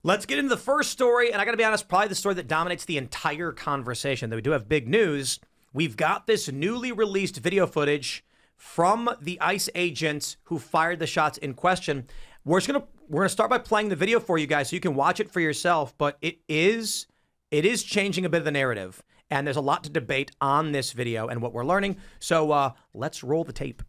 Let's get into the first story, and I got to be honest, probably the story that dominates the entire conversation. Though we do have big news. We've got this newly released video footage from the ICE agents who fired the shots in question. We're gonna start by playing the video for you guys so you can watch it for yourself. But it is changing a bit of the narrative, and there's a lot to debate on this video and what we're learning. So let's roll the tape.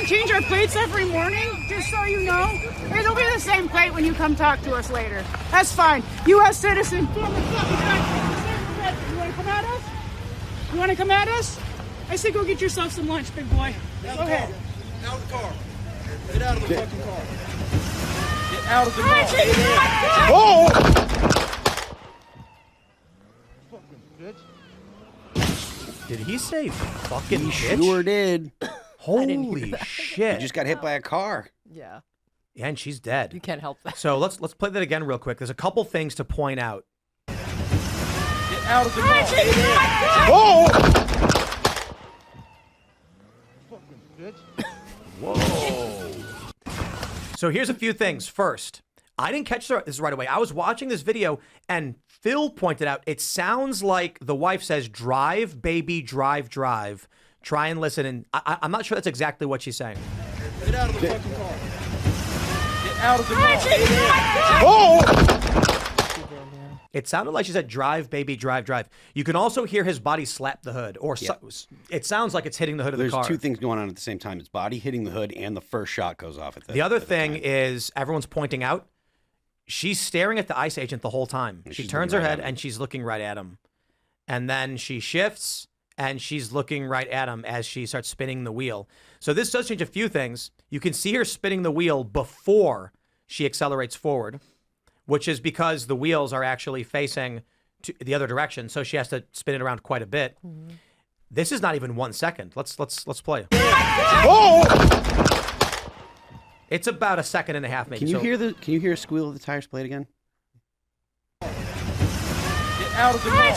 Change our plates every morning, just so you know. It'll be the same plate when you come talk to us later. That's fine. U.S. citizen. You want to come at us? You want to come at us? I say go get yourself some lunch, big boy. Go ahead. Out of the car. Get out of the fucking car. Get out of the car. Oh! Fucking bitch. Did he say fucking He bitch? sure did. Holy shit. He just got hit by a car. Yeah. Yeah, and she's dead. You can't help that. So let's play that again real quick. There's a couple things to point out. Get out of the car. Oh! Fucking bitch. Whoa. So here's a few things. First, I didn't catch this right away. I was watching this video and Phil pointed out it sounds like the wife says, "Drive, baby, drive, drive." Try and listen, and I'm not sure that's exactly what she's saying. Get out of the fucking car. Get out of the car. Oh! It sounded like she said, "Drive, baby, drive, drive." You can also hear his body slap the hood, or it sounds like it's hitting the hood of the car. There's two things going on at the same time. It's body hitting the hood, and the first shot goes off at the other thing is everyone's pointing out she's staring at the ICE agent the whole time. She turns her head and she's looking right at him, and then she shifts. And she's looking right at him as she starts spinning the wheel. So this does change a few things. You can see her spinning the wheel before she accelerates forward, which is because the wheels are actually facing to the other direction. So she has to spin it around quite a bit. Mm-hmm. This is not even 1 second. Let's play. Oh! It's about a second and a half, maybe. Can you hear a squeal of the tires played again? Get out of the car.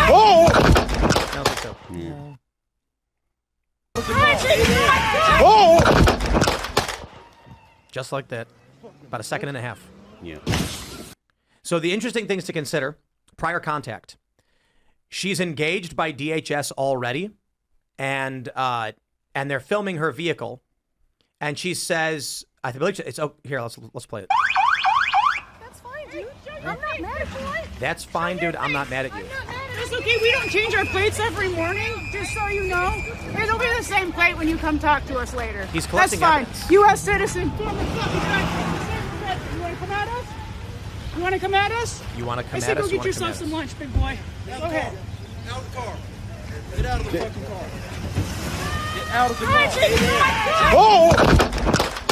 Oh! I don't think so. Yeah. Oh! Just like that. About a second and a half. Yeah. So the interesting things to consider, prior contact. She's engaged by DHS already, and they're filming her vehicle. And she says, I believe it's, oh, here, let's play it. That's fine, dude. I'm not mad at you. That's fine, dude. I'm not mad at you. It's okay. We don't change our plates every morning, just so you know. It'll be the same plate when you come talk to us later. He's collecting That's fine. evidence. U.S. citizen. You want to come at us? You want to come at us? You want to come I at say us? go get yourself some lunch, big boy. Go ahead. Out of the car. Get out of the fucking car. Get out of the car. Oh!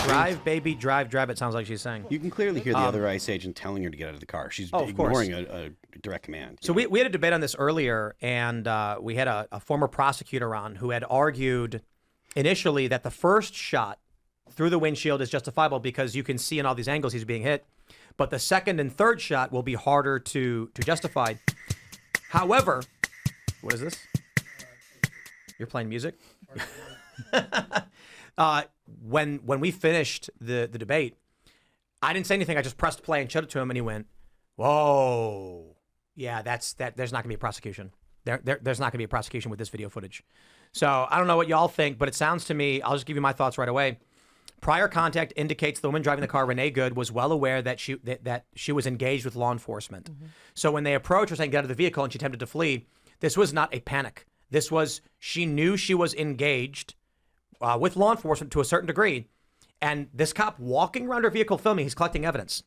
Drive, baby, drive, drive. It sounds like she's saying. You can clearly hear the other ICE agent telling her to get out of the car. She's of course. ignoring a direct command. So we had a debate on this earlier, and we had a former prosecutor on who had argued initially that the first shot through the windshield is justifiable because you can see in all these angles he's being hit, but the second and third shot will be harder to justify. However, what is this? You're playing music? When we finished the debate, I didn't say anything. I just pressed play and showed it to him, and he went, "Whoa, yeah, there's not gonna be a prosecution. There's not gonna be a prosecution with this video footage." So I don't know what y'all think, but it sounds to me. I'll just give you my thoughts right away. Prior contact indicates the woman driving the car, Renee Good, was well aware that she was engaged with law enforcement. Mm-hmm. So when they approached her saying get out of the vehicle and she attempted to flee, this was not a panic. This was she knew she was engaged with law enforcement to a certain degree. And this cop walking around her vehicle filming, he's collecting evidence.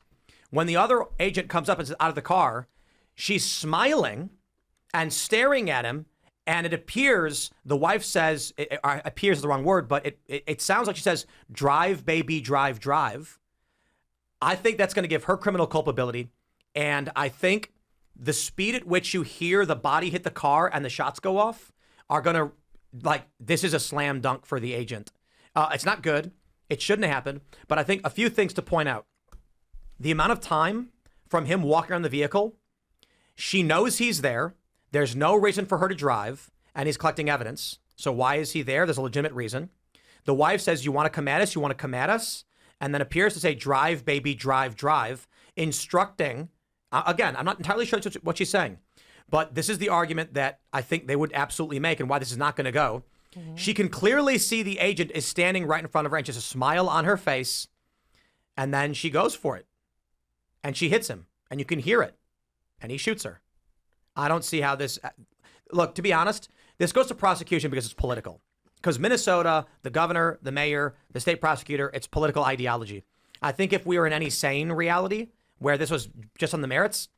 When the other agent comes up and says out of the car, she's smiling and staring at him. And it appears, the wife says, appears is the wrong word, but it sounds like she says, drive, baby, drive, drive. I think that's going to give her criminal culpability. And I think the speed at which you hear the body hit the car and the shots go off are going to, like, this is a slam dunk for the agent. It's not good. It shouldn't have happened. But I think a few things to point out. The amount of time from him walking around the vehicle, she knows he's there. There's no reason for her to drive, and he's collecting evidence. So why is he there? There's a legitimate reason. The wife says, you want to come at us? You want to come at us? And then appears to say, drive, baby, drive, drive, instructing. Again, I'm not entirely sure what she's saying, but this is the argument that I think they would absolutely make and why this is not going to go. She can clearly see the agent is standing right in front of her and just a smile on her face. And then she goes for it. And she hits him. And you can hear it. And he shoots her. I don't see how this... Look, to be honest, this goes to prosecution because it's political. Because Minnesota, the governor, the mayor, the state prosecutor, it's political ideology. I think if we were in any sane reality where this was just on the merits,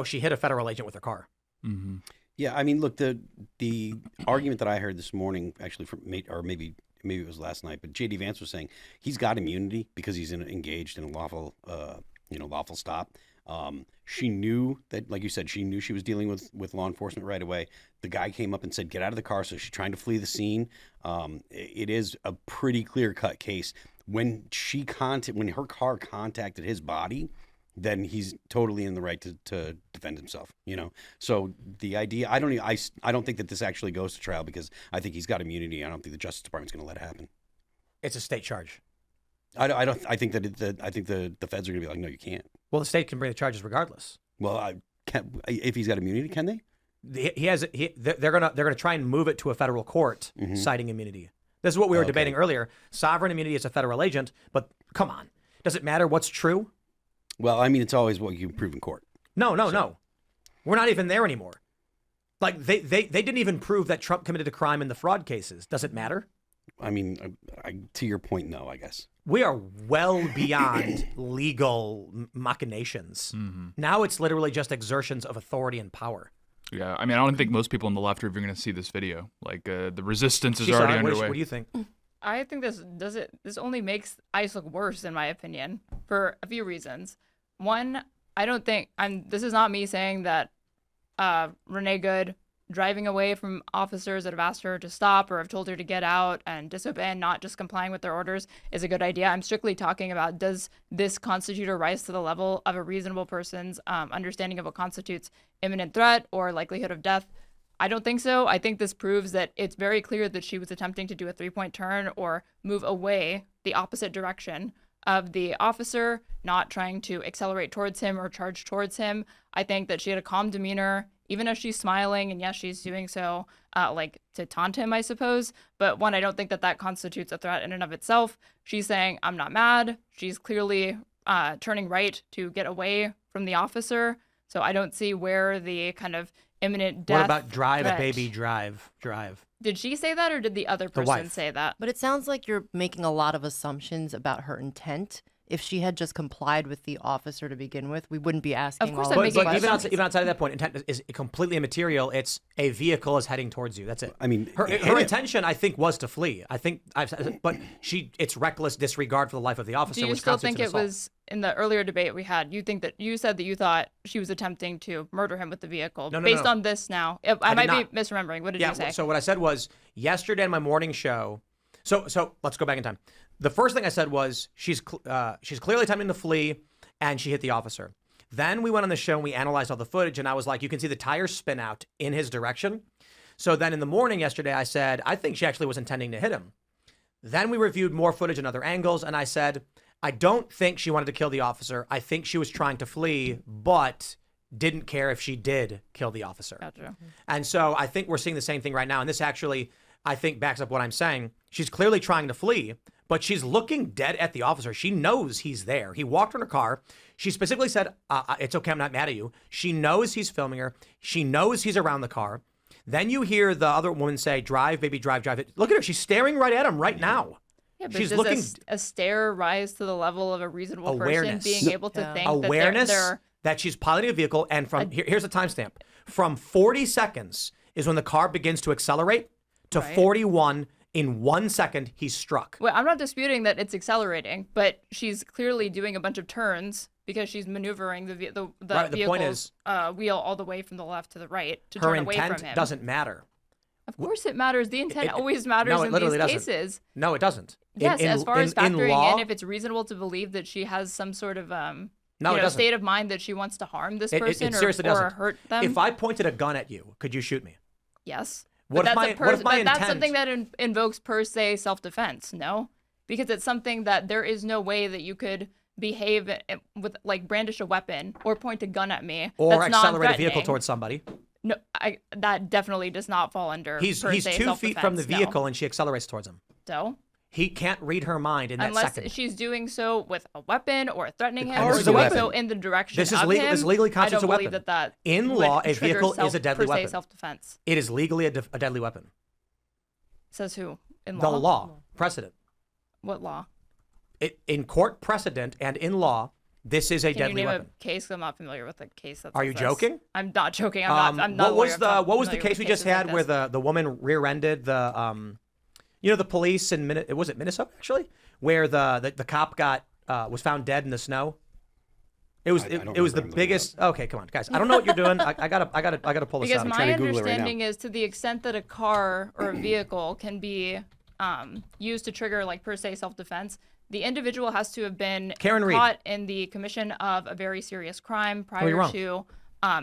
she hit a federal agent with her car. Mm-hmm. Yeah, I mean, look, the argument that I heard this morning, actually, or maybe it was last night, but J.D. Vance was saying he's got immunity because he's engaged in a lawful stop. She knew that, like you said, she knew she was dealing with law enforcement right away. The guy came up and said, get out of the car. So she's trying to flee the scene. It is a pretty clear-cut case. When her car contacted his body, then he's totally in the right to defend himself, So the idea, I don't think that this actually goes to trial because I think he's got immunity. I don't think the Justice Department's going to let it happen. It's a state charge. I think the feds are going to be like, no, you can't. Well, the state can bring the charges regardless. Well, if he's got immunity, can they? They're gonna try and move it to a federal court, citing immunity. This is what we were debating earlier. Sovereign immunity is a federal agent, but come on, does it matter what's true? Well, I mean, it's always what you can prove in court. No. We're not even there anymore. Like they didn't even prove that Trump committed a crime in the fraud cases. Does it matter? I mean, to your point, no, I guess. We are well beyond legal machinations. Mm-hmm. Now it's literally just exertions of authority and power. Yeah, I mean, I don't think most people on the left are even going to see this video. Like, the resistance is already underway. What do you think? I think this only makes ICE look worse, in my opinion, for a few reasons. One, I don't think this is not me saying that Renee Good driving away from officers that have asked her to stop or have told her to get out and disobey and not just complying with their orders is a good idea. I'm strictly talking about, does this constitute a rise to the level of a reasonable person's understanding of what constitutes imminent threat or likelihood of death? I don't think so. I think this proves that it's very clear that she was attempting to do a 3-point turn or move away the opposite direction of the officer, not trying to accelerate towards him or charge towards him. I think that she had a calm demeanor, even as she's smiling, and yes, she's doing so like to taunt him, I suppose. But one, I don't think that constitutes a threat in and of itself. She's saying, I'm not mad. She's clearly turning right to get away from the officer. So I don't see where the kind of imminent death. What about drive, threat. baby, drive? Did she say that or did the other person say that? But it sounds like you're making a lot of assumptions about her intent. If she had just complied with the officer to begin with, we wouldn't be asking Of course all I'm of making these But questions. even outside of that point, intent is completely immaterial. It's a vehicle is heading towards you. That's it. I mean, her intention, I think, was to flee. But it's reckless disregard for the life of the officer. Do you which still think constitutes it an assault. was in the earlier debate we had? You said that you thought she was attempting to murder him with the vehicle. No, Based no. on this now, I did might not. be misremembering. What did Yeah. you say? So what I said was yesterday in my morning show. So let's go back in time. The first thing I said was she's clearly attempting to flee, and she hit the officer. Then we went on the show and we analyzed all the footage, and I was like, you can see the tires spin out in his direction. So then in the morning yesterday, I said, I think she actually was intending to hit him. Then we reviewed more footage and other angles, and I said, I don't think she wanted to kill the officer. I think she was trying to flee, but didn't care if she did kill the officer. Gotcha. And so I think we're seeing the same thing right now. And this actually, I think, backs up what I'm saying. She's clearly trying to flee, but she's looking dead at the officer. She knows he's there. He walked in her car. She specifically said, it's okay, I'm not mad at you. She knows he's filming her. She knows he's around the car. Then you hear the other woman say, drive, baby, drive, drive. Look at her. She's staring right at him right now. Yeah, but She's does looking a stare rise to the level of a reasonable awareness. person being able to think awareness that that she's piloting a vehicle, and from here's a timestamp. From 40 seconds is when the car begins to accelerate to 41. In 1 second, he's struck. Well, I'm not disputing that it's accelerating, but she's clearly doing a bunch of turns because she's maneuvering the Right, the point vehicle's wheel all the way from the left to the right to Her turn away intent from him. doesn't matter. Of course it matters. The intent always matters no, it in literally these doesn't. cases. No, it doesn't. Yes, as far as factoring law, in if it's reasonable to believe that she has some sort of No, you it know, doesn't. state of mind that she wants to harm this it person seriously or doesn't. hurt them. If I pointed a gun at you, could you shoot me? Yes. What but if that's my- what if my but that's intent- something that invokes per se self-defense, no? Because it's something that there is no way that you could behave with, like, brandish a weapon or point a gun at me. Or that's accelerate a non-threatening. vehicle towards somebody. No, that definitely does not fall under He's per se 2 feet from the self-defense, no. vehicle and she accelerates towards him. So? He can't read her mind in that Unless second. she's doing so with a weapon or threatening him car or is a doing weapon. so in the direction This is of legal- him, this legally constitutes I a don't believe weapon. that In would law, a trigger vehicle is a deadly per se weapon. self-defense. It is legally a deadly weapon. Says who? In The law? law, precedent. What law? In court precedent and in law, this is a Can deadly you name weapon. a case? I'm not familiar with a case that Are says you this. joking? I'm not joking. I'm not. What was a lawyer. what was the familiar case with we just cases like had where this. the woman rear-ended the the police in was it Minnesota actually, where the cop got was found dead in the snow. It was I it don't was the remember looking biggest. Okay, come on, guys. I don't know what you're doing. I gotta pull this Because up. my trying to Google it right now. understanding is to the extent that a car or a vehicle can be used to trigger like per se self-defense, the individual has to have been Karen Reed. caught in the commission of a very serious crime you're prior wrong. to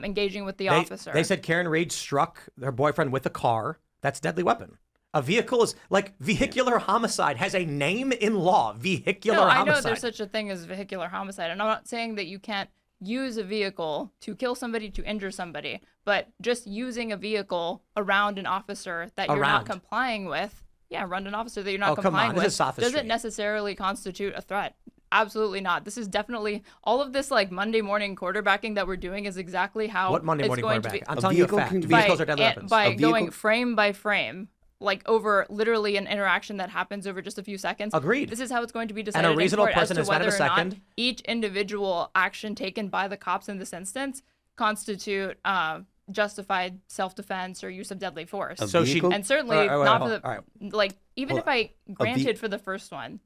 engaging with the officer. They said Karen Reed struck her boyfriend with a car. That's a deadly weapon. A vehicle is like vehicular homicide has a name in law. Vehicular no, I homicide. know there's such a thing as vehicular homicide, and I'm not saying that you can't use a vehicle to kill somebody, to injure somebody, but just using a vehicle around an officer that you're Around. not complying with, around an officer that you're not Oh, come complying on, this with, is sophistry. doesn't necessarily constitute a threat. Absolutely not. This is definitely all of this like Monday morning quarterbacking that we're doing is exactly how What Monday it's morning going quarterback? to be. I'm A telling you a vehicle fact. can be- Vehicles are deadly weapons. By A vehicle- going frame by frame, like over literally an interaction that happens over just a few seconds. Agreed. This is how it's going to be decided a reasonable in court person as is to found in whether a or not second. each individual action taken by the cops in this instance constitute justified self-defense or use of deadly force. A So she- vehicle- And certainly All right, wait, not hold for on. the All right. like even Hold if I ve- granted for the first one,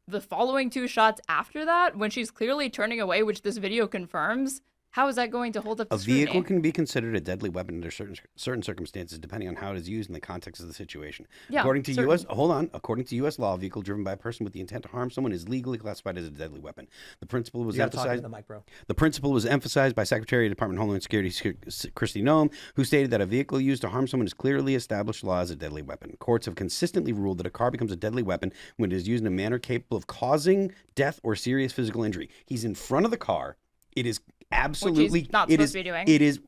the following two shots after that, when she's clearly turning away, which this video confirms, how is that going to hold up to A vehicle scrutiny? can be considered a deadly weapon under certain circumstances, depending on how it is used in the context of the situation. Yeah, according to certain- according to U.S. law, a vehicle driven by a person with the intent to harm someone is legally classified as a deadly weapon. The principle was You gotta talk emphasized. into the mic, bro. The principle was emphasized by Secretary of Department of Homeland Security Kristi Noem, who stated that a vehicle used to harm someone is clearly established law as a deadly weapon. Courts have consistently ruled that a car becomes a deadly weapon when it is used in a manner capable of causing death or serious physical injury. He's in front of the car. It is absolutely not it supposed is to be doing.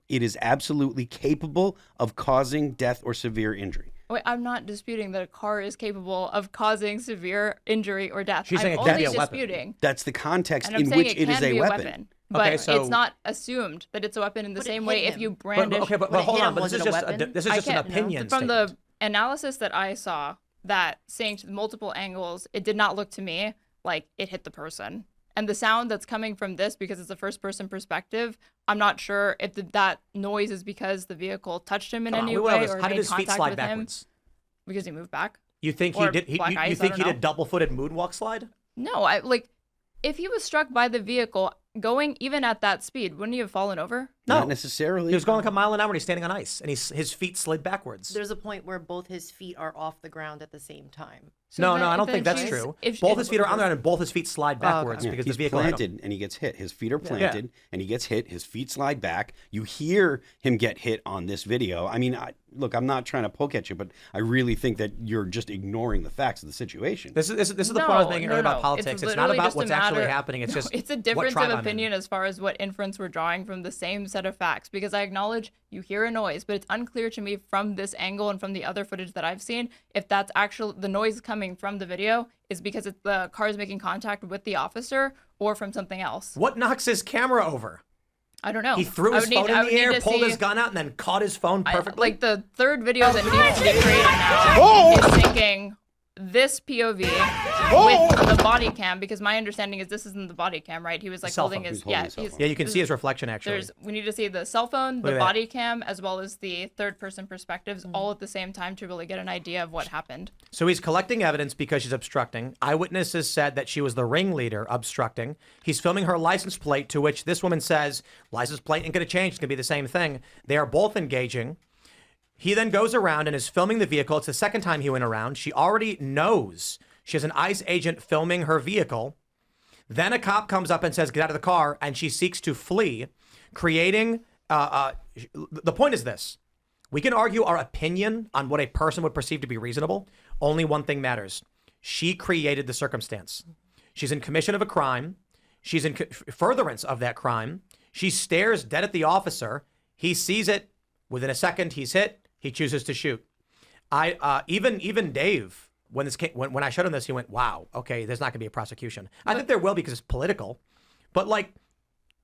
it is absolutely capable of causing death or severe injury. Wait, I'm not disputing that a car is capable of causing severe injury or death. She's I'm saying it only can be a weapon. disputing, That's the context and I'm in saying which it it can is a be weapon. But Okay, so- it's not assumed that it's a weapon in the But it same hit way if him. you But, brandish. okay, but When it hold hit on. him, But was this it is a just weapon? this is I just an can't- opinion from statement. the analysis that I saw, that saying to multiple angles, it did not look to me like it hit the person. And the sound that's coming from this, because it's a first-person perspective, I'm not sure if that noise is because the vehicle touched him in Come on, any we went over way this. or How did made his feet contact slide with backwards? him because he moved back. You think Or he did? black You ice, I think don't he know. did double-footed moonwalk slide? No, I like if he was struck by the vehicle going even at that speed, wouldn't he have fallen over? No, Not necessarily. he was going like a mile an hour and he's standing on ice, and his feet slid backwards. There's a point where both his feet are off the ground at the same time. So No, then- I don't then think that's she's- true. if- Both if- his feet are on there, and both his feet slide backwards Yeah, because he's the vehicle hit him. planted and he gets hit. His feet are planted and he gets hit. His feet slide back. You hear him get hit on this video. I mean, look, I'm not trying to poke at you, but I really think that you're just ignoring the facts of the situation. This is the point I was making earlier about no. politics. It's not literally about just a what's actually matter- happening. It's No, just it's a what difference tribe of I'm in. opinion as far as what inference we're drawing from the same set of facts. Because I acknowledge you hear a noise, but it's unclear to me from this angle and from the other footage that I've seen if that's actually the noise coming from the video is because the car is making contact with the officer or from something else. What knocks his camera over? I don't know. He threw I his would phone need- I in would the need air, to pulled see- his gun out, and then caught his phone perfectly. Like the third video that needs to be created now is syncing this POV with the body cam, because my understanding is this isn't the body cam, right? He was like Cell holding phone. his He's holding his cell phone. yeah, you can see his reflection actually. we need to see the cell phone, Look the at that. body cam, as well as the third person perspectives all at the same time to really get an idea of what happened. So he's collecting evidence because she's obstructing. Eyewitnesses said that she was the ringleader obstructing. He's filming her license plate, to which this woman says, license plate ain't going to change. It's going to be the same thing. They are both engaging. He then goes around and is filming the vehicle. It's the second time he went around. She already knows she has an ICE agent filming her vehicle. Then a cop comes up and says, get out of the car, and she seeks to flee, creating, the point is this. We can argue our opinion on what a person would perceive to be reasonable. Only one thing matters. She created the circumstance. She's in commission of a crime. She's in furtherance of that crime. She stares dead at the officer. He sees it. Within a second, he's hit. He chooses to shoot. Even Dave, when I showed him this, he went, wow, okay, there's not going to be a prosecution. I think there will because it's political. But like,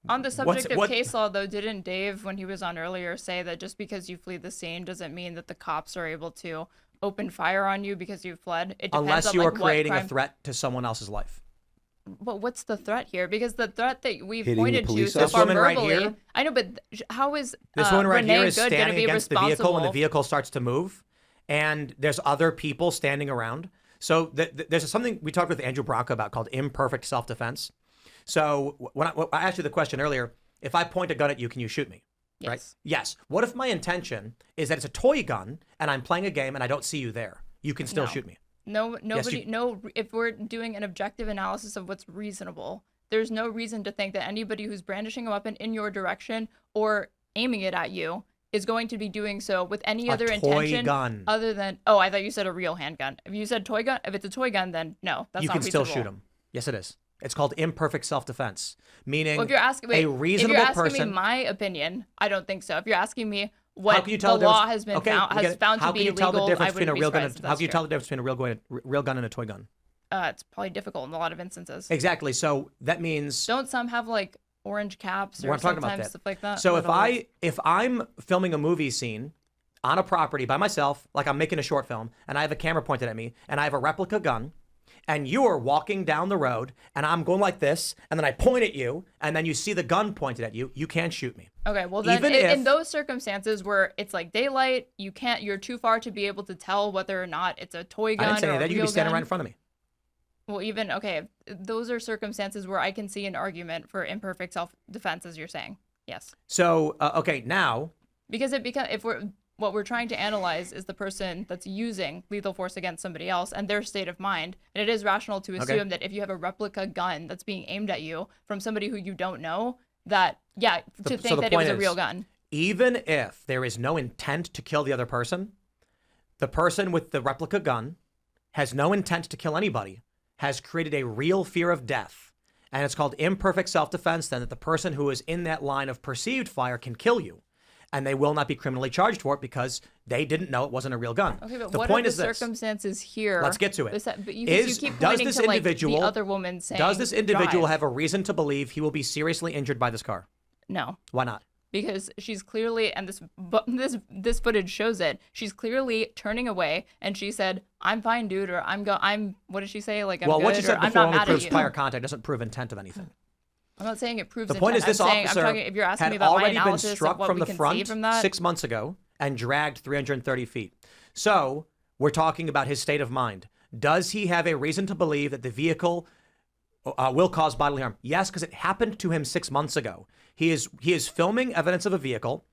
on the subject of case law, though, didn't Dave, when he was on earlier, say that just because you flee the scene doesn't mean that the cops are able to open fire on you because you fled? It depends unless on, you like, are creating what a crime... threat to someone else's life. But what's the threat here? Because the threat that we've Hitting the pointed to police so officer? far This woman right verbally, here? I know, but how is This woman right Renee here is Good gonna standing be against the vehicle when the responsible? vehicle starts to move, and there's other people standing around. So there's something we talked with Andrew Bronco about called imperfect self-defense. So when I asked you the question earlier, if I point a gun at you, can you shoot me? Yes. Right? Yes. What if my intention is that it's a toy gun and I'm playing a game and I don't see you there? You can still No. shoot me. No, nobody. No, if we're doing an objective analysis of what's reasonable, there's no reason to think that anybody who's brandishing a weapon in your direction or aiming it at you is going to be doing so with any other toy intention gun. other than. Oh, I thought you said a real handgun. If you said toy gun, if it's a toy gun, then no, that's You not can still reasonable. shoot him. Yes, it is. It's called imperfect self-defense, meaning Well, if you're asking, wait, a reasonable if you're asking person. me my opinion, I don't think so. If you're asking me what How can you tell the law has been found we get it. found How to can be you tell the illegal, difference I between a wouldn't be real gun? surprised if How that's can you true. tell the difference between a real gun and a toy gun? It's probably difficult in a lot of instances. Exactly. So that means Don't some have like orange caps or we're not talking about sometimes that. stuff like that? So I don't know. if I'm filming a movie scene on a property by myself, like I'm making a short film, and I have a camera pointed at me, and I have a replica gun, and you are walking down the road, and I'm going like this, and then I point at you, and then you see the gun pointed at you, you can't shoot me. Okay, well then Even in if- those circumstances where it's like daylight, you're too far to be able to tell whether or not it's a toy gun I didn't say or any a of that. You real could be standing gun. right in front of me. Well, even okay, those are circumstances where I can see an argument for imperfect self-defense, as you're saying. Yes, So okay, now because if what we're trying to analyze is the person that's using lethal force against somebody else and their state of mind, and it is rational to assume that if you have a replica gun that's being aimed at you from somebody who you don't know, that to think that it was a real gun. Even if there is no intent to kill the other person, the person with the replica gun has no intent to kill anybody, has created a real fear of death. And it's called imperfect self-defense, then, that the person who is in that line of perceived fire can kill you. And they will not be criminally charged for it because they didn't know it wasn't a real gun. Okay, but the what point are is the this. circumstances here? Let's get to it. But you keep Does pointing this to like individual, the other woman saying, does this individual drive. have a reason to believe he will be seriously injured by this car? No. Why not? Because she's clearly, and this footage shows it. She's clearly turning away, and she said, "I'm fine, dude," or "I'm." What did she say? Like, I'm Well, good, what you or said I'm before not only mad at proves you. prior contact, doesn't prove intent of anything. I'm not saying it proves. The point is, intent. this I'm saying, officer I'm talking, if you're asking had me about my already been analysis of struck what from we the can see front from that, 6 months ago and dragged 330 feet. So we're talking about his state of mind. Does he have a reason to believe that the vehicle will cause bodily harm? Yes, because it happened to him 6 months ago. He is filming evidence of a vehicle.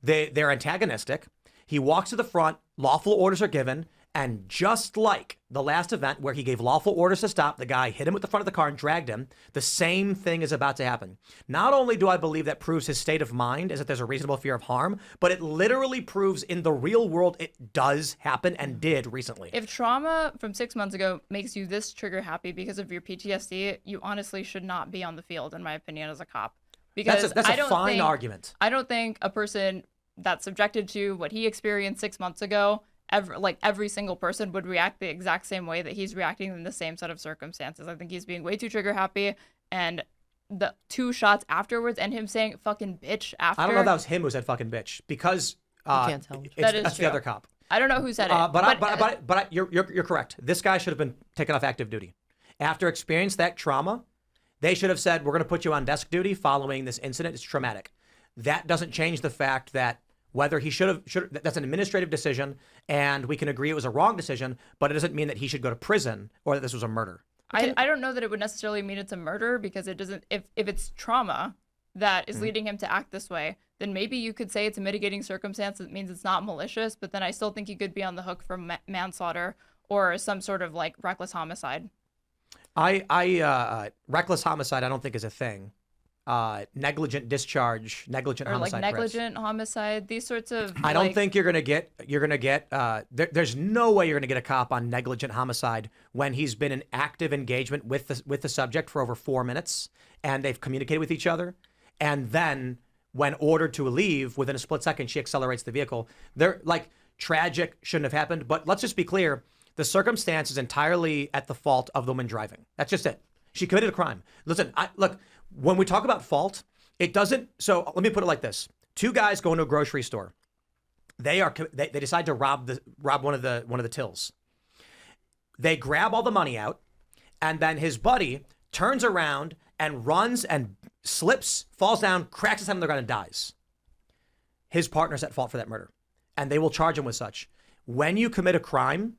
They're antagonistic. He walks to the front. Lawful orders are given. And just like the last event where he gave lawful orders to stop, the guy hit him with the front of the car and dragged him, the same thing is about to happen. Not only do I believe that proves his state of mind is that there's a reasonable fear of harm, but it literally proves in the real world it does happen and did recently. if trauma from 6 months ago makes you this trigger happy because of your PTSD, you honestly should not be on the field, in my opinion, as a cop. Because That's I a don't fine think, argument. I don't think a person that's subjected to what he experienced 6 months ago, every single person would react the exact same way that he's reacting in the same set of circumstances. I think he's being way too trigger happy, and the 2 shots afterwards and him saying fucking bitch after. I don't know if that was him who said fucking bitch because can't tell. that's the other cop. I don't know who said it. But you're correct. This guy should have been taken off active duty. After experiencing that trauma, they should have said, we're going to put you on desk duty following this incident. It's traumatic. That doesn't change the fact that whether he should have, that's an administrative decision, and we can agree it was a wrong decision, but it doesn't mean that he should go to prison or that this was a murder. I don't know that it would necessarily mean it's a murder because it doesn't. If it's trauma, that is leading him to act this way, then maybe you could say it's a mitigating circumstance that means it's not malicious, but then I still think you could be on the hook for manslaughter or some sort of like reckless homicide. Reckless homicide I don't think is a thing. Negligent discharge, negligent Or homicide. like negligent homicide, these sorts of. I don't like, think you're gonna get. There's no way you're gonna get a cop on negligent homicide when he's been in active engagement with the subject for over 4 minutes and they've communicated with each other, and then when ordered to leave within a split second, she accelerates the vehicle. They're like tragic, shouldn't have happened. But let's just be clear: the circumstance is entirely at the fault of the woman driving. That's just it. She committed a crime. Listen, look. When we talk about fault, it doesn't. So let me put it like this: 2 guys go into a grocery store. They decide to rob one of the tills. They grab all the money out, and then his buddy turns around and runs and slips, falls down, cracks his head on the ground, and dies. His partner's at fault for that murder, and they will charge him with such. When you commit a crime,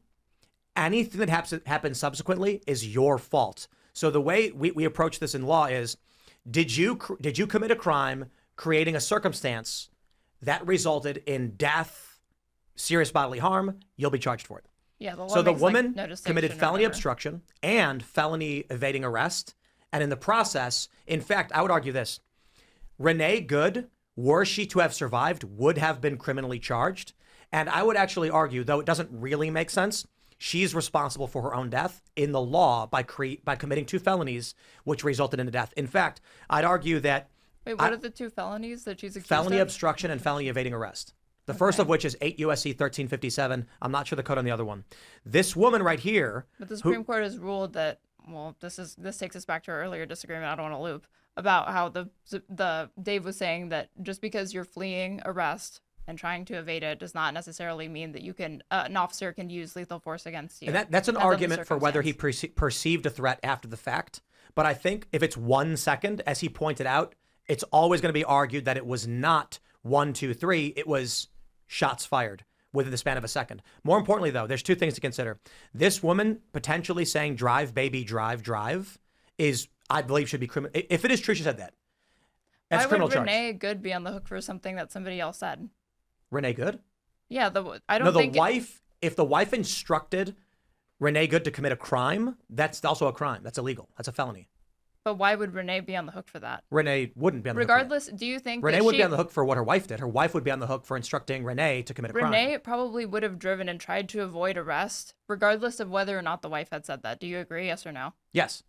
anything that happens subsequently is your fault. So the way we approach this in law is, did you commit a crime creating a circumstance that resulted in death, serious bodily harm? You'll be charged for it. Yeah. So the woman committed distinction or felony whatever. obstruction and felony evading arrest. And in the process, in fact, I would argue this: Renee Good, were she to have survived, would have been criminally charged. And I would actually argue, though it doesn't really make sense, she's responsible for her own death in the law by committing 2 felonies, which resulted in a death. In fact, I'd argue that Wait, what are the 2 felonies that she's accused felony of? obstruction and felony evading arrest. The first of which is 8 U.S.C. 1357. I'm not sure the code on the other one. This woman right here. But the Supreme Court has ruled that. Well, this takes us back to our earlier disagreement. I don't want to loop about how the Dave was saying that just because you're fleeing arrest and trying to evade it does not necessarily mean that you can an officer can use lethal force against you. And that's an Depends on the argument for whether he circumstance. perceived a threat after the fact. But I think if it's 1 second, as he pointed out, it's always going to be argued that it was not 1, 2, 3. It was shots fired within the span of a second. More importantly, though, there's 2 things to consider. This woman potentially saying "drive, baby, drive, drive" is, I believe, should be criminal. If it is true, she said that. That's a criminal Why would charge. Renee Good be on the hook for something that somebody else said? Renee Good? Yeah, I don't No, the think wife. If the wife instructed Renee Good to commit a crime, that's also a crime. That's illegal. That's a felony. But why would Renee be on the hook for that? Renee wouldn't be on the hook for that. Regardless, do you think Renee that would she, be on the hook for what her wife did. Her wife would be on the hook for instructing Renee to commit a crime. Renee probably would have driven and tried to avoid arrest, regardless of whether or not the wife had said that. Do you agree? Yes or no? Yes.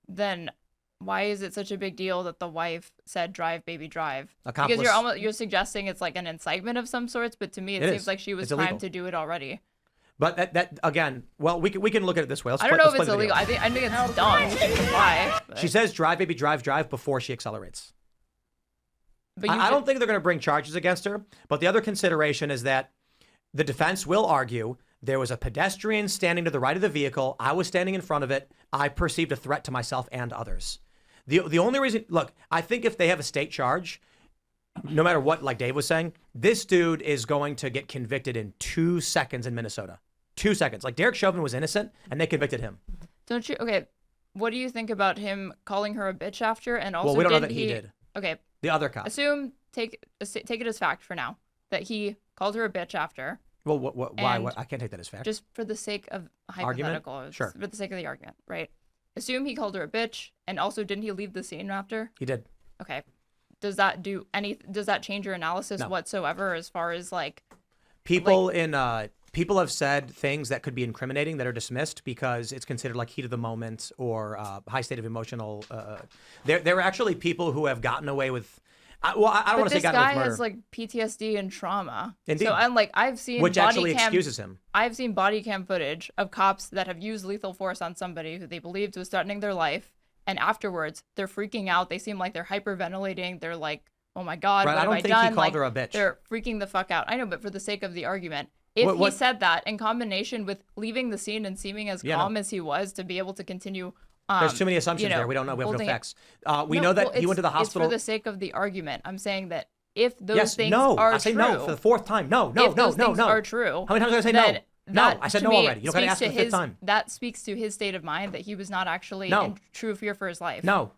Then why is it such a big deal that the wife said "drive, baby, drive"? Accomplice. Because you're suggesting it's like an incitement of some sorts, but to me it It seems is. like she was It's illegal. primed to do it already. But that again, well, we can look at it this way. I don't know if it's illegal. I think it's dumb. Why? But, She says "drive, baby, drive, drive" before she accelerates. but you I should- don't think they're going to bring charges against her. But the other consideration is that the defense will argue there was a pedestrian standing to the right of the vehicle. I was standing in front of it. I perceived a threat to myself and others. The only reason, look, I think if they have a state charge, no matter what, like Dave was saying, this dude is going to get convicted in 2 seconds in Minnesota. 2 seconds. Like Derek Chauvin was innocent and they convicted him. Don't you? Okay. What do you think about him calling her a bitch after? And also, Well, we don't know didn't that he did. Okay. The other cop. Take it as fact for now that he called her a bitch after, Well, why? And I can't take that as fact. just for the sake of Argument? hypothetical. Sure. For the sake of the argument, right? Assume he called her a bitch, and also didn't he leave the scene after? He did. Okay. Does that change your analysis No. whatsoever as far as like People people have said things that could be incriminating that are dismissed because it's considered like heat of the moment or high state of emotional. There are actually people who have gotten away with. I don't want But to say this gotten away guy with murder, has like PTSD and trauma. Indeed. So I'm like, I've seen which body actually cam, excuses him. I've seen body cam footage of cops that have used lethal force on somebody who they believed was threatening their life, and afterwards they're freaking out. They seem like they're hyperventilating. They're like, "Oh my god, Right, what I don't have think I he done?" called Like, her a bitch. They're freaking the fuck out. I know, but for the sake of the argument, if What- he said that in combination with leaving the scene and seeming as Yeah, no. calm as he was to be able to continue. There's too many assumptions there. We don't know. We have no holding it- facts. We No, know that well, he went to the It's hospital. for the sake of the argument. I'm saying that if those Yes, things no. are I say true, no for the 4th time. No. if those things are true, How many times did I say then no? No, that, I said to no me, already. You don't got to speaks ask to for the 5th his- time. That speaks to his state of mind that he was not actually No. in true fear for his life. No.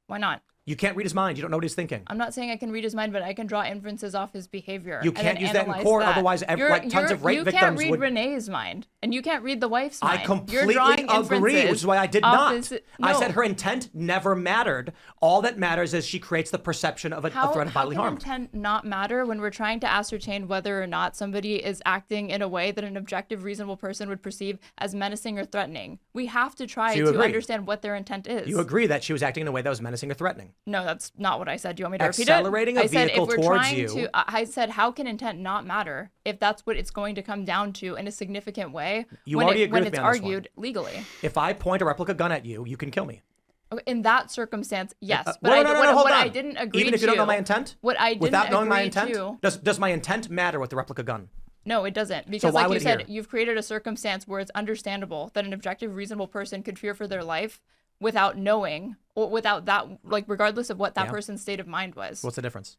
Why not? You can't read his mind. You don't know what he's thinking. I'm not saying I can read his mind, but I can draw inferences off his behavior. You and can't then use that in analyze court, that. otherwise tons of rape you victims can't read would... Renee's mind, and you can't read the wife's mind. I You're completely drawing agree, which inferences is why I did off not. his- I No. said her intent never mattered. All that matters is she creates the perception of a threat of bodily harm. How can intent not matter when we're trying to ascertain whether or not somebody is acting in a way that an objective, reasonable person would perceive as menacing or threatening? We have to try you to agree? understand what their intent is. You agree that she was acting in a way that was menacing or threatening. No, that's not what I said. Do you want me to repeat it? Accelerating a I said if vehicle we're towards trying you. to. I said how can intent not matter if that's what it's going to come down to in a significant way You when already it, agree when with it's me on this one. argued legally. If I point a replica gun at you, you can kill me. Okay, in that circumstance, yes. But no, hold what on. I didn't agree Even if you to, don't know my intent? What I didn't Without knowing my agree intent? to, Does my intent matter with the replica gun? no, it doesn't. Because why like would you it said, here? you've created a circumstance where it's understandable that an objective, reasonable person could fear for their life without knowing, or without that, like regardless of what that Yeah. person's state of mind was. What's the difference?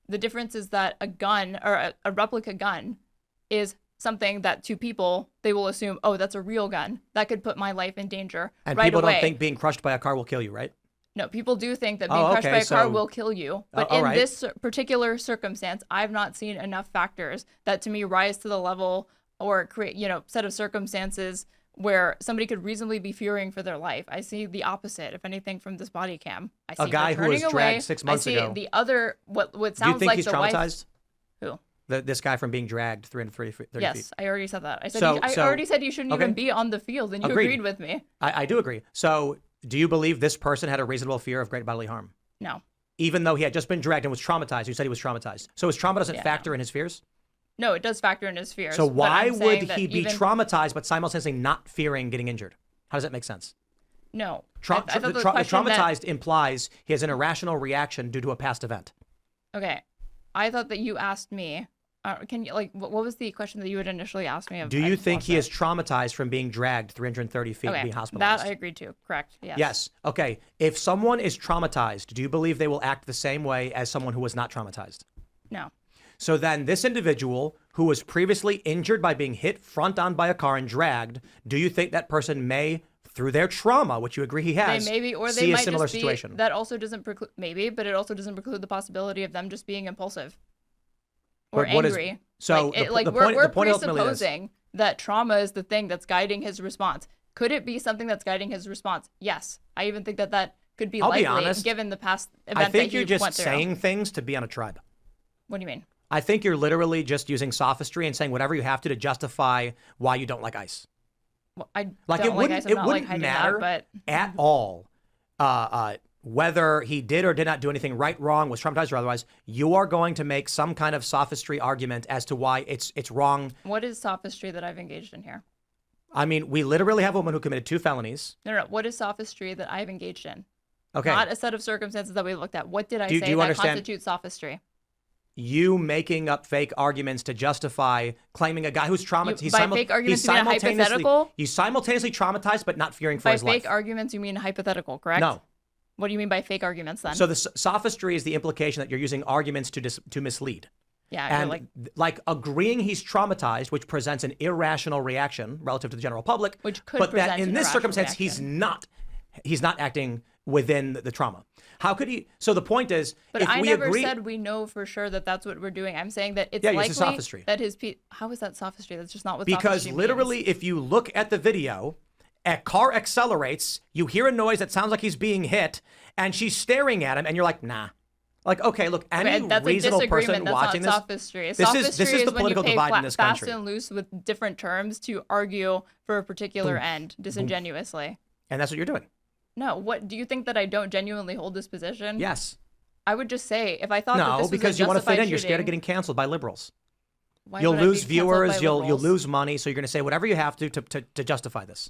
The difference is that a gun or a replica gun is something that to people, they will assume, oh, that's a real gun. That could put my life in danger And right people away. don't think being crushed by a car will kill you, right? No, people do think that being Oh, crushed okay, by a car so- will kill you. But all in right. this particular circumstance, I've not seen enough factors that to me rise to the level or create, set of circumstances where somebody could reasonably be fearing for their life. I see the opposite, if anything, from this body cam. I see A guy her who was turning dragged away. 6 months I see ago. the other, what Do you sounds think like he's the wife. traumatized? Who? This guy from being dragged 330 feet. Yes, I already said that. I said So- I so- already said you shouldn't okay. even be on the field, and you Agreed. agreed with me. I do agree. So do you believe this person had a reasonable fear of great bodily harm? No. Even though he had just been dragged and was traumatized? You said he was traumatized. So his trauma doesn't Yeah, factor in his fears? No, it does factor in his fears. So but why I'm would saying that he be even- traumatized but simultaneously not fearing getting injured? How does that make sense? No. Tra- I thought the tra- question that- traumatized implies he has an irrational reaction due to a past event. Okay, I thought that you asked me. Can you what was the question that you had initially asked me? Do you think he is traumatized from being dragged 330 feet and Okay, being hospitalized? that I agreed to. Correct. Yes. Yes. Okay. If someone is traumatized, do you believe they will act the same way as someone who was not traumatized? No. So then this individual who was previously injured by being hit front on by a car and dragged, do you think that person may, through their trauma, which you agree he has, They maybe, or see they a might similar just be. situation? That also doesn't preclude maybe, but it also doesn't preclude the possibility of them just being impulsive or What is- angry. so the point- we're the point ultimately is- presupposing that trauma is the thing that's guiding his response. Could it be something that's guiding his response? Yes. I even think that could be I'll be likely honest. given the past event I think that you're he just went through. saying things to be on a tribe. What do you mean? I think you're literally just using sophistry and saying whatever you have to justify why you don't like ICE. Well, I Like don't it wouldn't, ICE. I'm it not wouldn't hiding matter that, but at all whether he did or did not do anything right, wrong, was traumatized or otherwise. You are going to make some kind of sophistry argument as to why it's wrong. what is sophistry that I've engaged in here? I mean, we literally have a woman who committed 2 felonies. No. What is sophistry that I've engaged in? Okay. Not a set of circumstances that we looked at. What did I Do say you that understand- constitutes sophistry? You making up fake arguments to justify claiming a guy who's traumatized. By fake arguments, you mean a hypothetical? He's simultaneously traumatized but not fearing for By his fake life. arguments, you mean hypothetical, correct? No. What do you mean by fake arguments then? So the sophistry is the implication that you're using arguments to mislead. yeah, And you're like agreeing he's traumatized, which presents an irrational reaction relative to the general public, Which could but that present in an this irrational circumstance reaction. he's not acting within the trauma. How could he? So the point is, but if I we never agree, said we know for sure that that's what we're doing. I'm saying that it's Yeah, you likely said sophistry. that his how is that sophistry? That's just not what because sophistry literally, means. if you look at the video, a car accelerates, you hear a noise that sounds like he's being hit, and she's staring at him, and you're like, nah. Like, okay, look, any Okay, that's a reasonable disagreement. person That's watching not this, sophistry. this Sophistry is the when political you play divide in this fast country. and loose with different terms to argue for a particular end disingenuously. And that's what you're doing. No, what do you think that I don't genuinely hold this position? Yes. I would just say if I thought that No, this was because a you want to fit justified in. You're scared of shooting, getting canceled by liberals. why You'll would I be lose canceled viewers. by You'll liberals? lose money. So you're going to say whatever you have to justify this.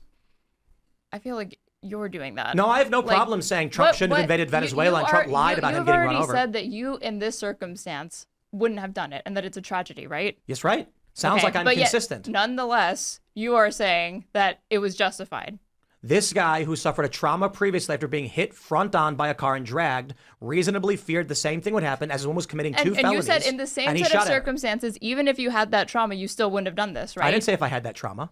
I feel like you're doing that. No, I have no Like, problem saying Trump shouldn't have invaded Venezuela and Trump lied about him getting run over. You've already said that you, in this circumstance, wouldn't have done it and that it's a tragedy, right? Yes, right. Sounds Okay, like I'm but yet, consistent. nonetheless, you are saying that it was justified. This guy who suffered a trauma previously after being hit front on by a car and dragged reasonably feared the same thing would happen as one was committing 2 And felonies. you said in the same and he set of shot at her. circumstances, even if you had that trauma, you still wouldn't have done this, right? I didn't say if I had that trauma.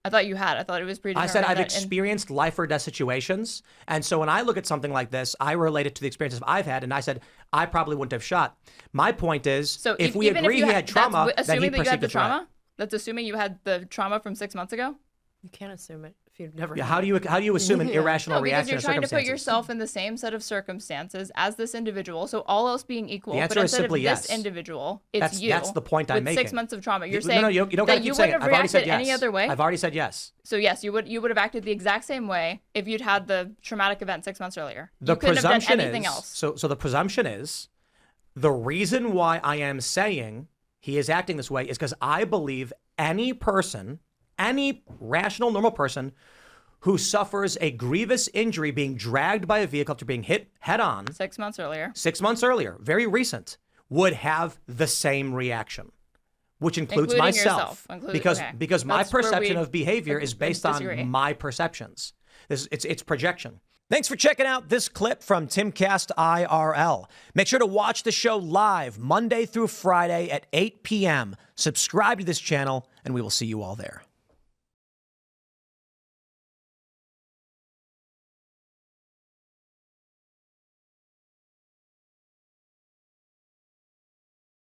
I thought you had. I thought it was I predetermined. said I've that experienced life or death situations. And so when I look at something like this, I relate it to the experiences I've had. And I said, I probably wouldn't have shot. My point is, So if we even agree if he had trauma, that's then he assuming that you had perceived the a threat. trauma. That's assuming you had the trauma from 6 months ago. You can't assume it if you've never. Yeah, had how do you assume an irrational No, because reaction you're to trying to put circumstances? yourself in the same set of circumstances as this individual. So all else being equal, The answer but is instead simply of this yes. individual, it's you. That's the point I'm with making. 6 months of trauma, you're No, saying no, you don't that gotta you keep saying wouldn't it. have I've already said reacted yes. any other way. I've already said yes. So yes, you would have acted the exact same way if you'd had the traumatic event 6 months earlier. The You couldn't have done presumption anything is else. so the presumption is the reason why I am saying he is acting this way is because I believe any person, any rational, normal person who suffers a grievous injury being dragged by a vehicle after being hit head on 6 months earlier. 6 months earlier, very recent, would have the same reaction, which includes Including myself. yourself. Because my That's where perception we of behavior is based disagree. on my perceptions. It's projection. Thanks for checking out this clip from Timcast IRL. Make sure to watch the show live Monday through Friday at 8 p.m. Subscribe to this channel, and we will see you all there.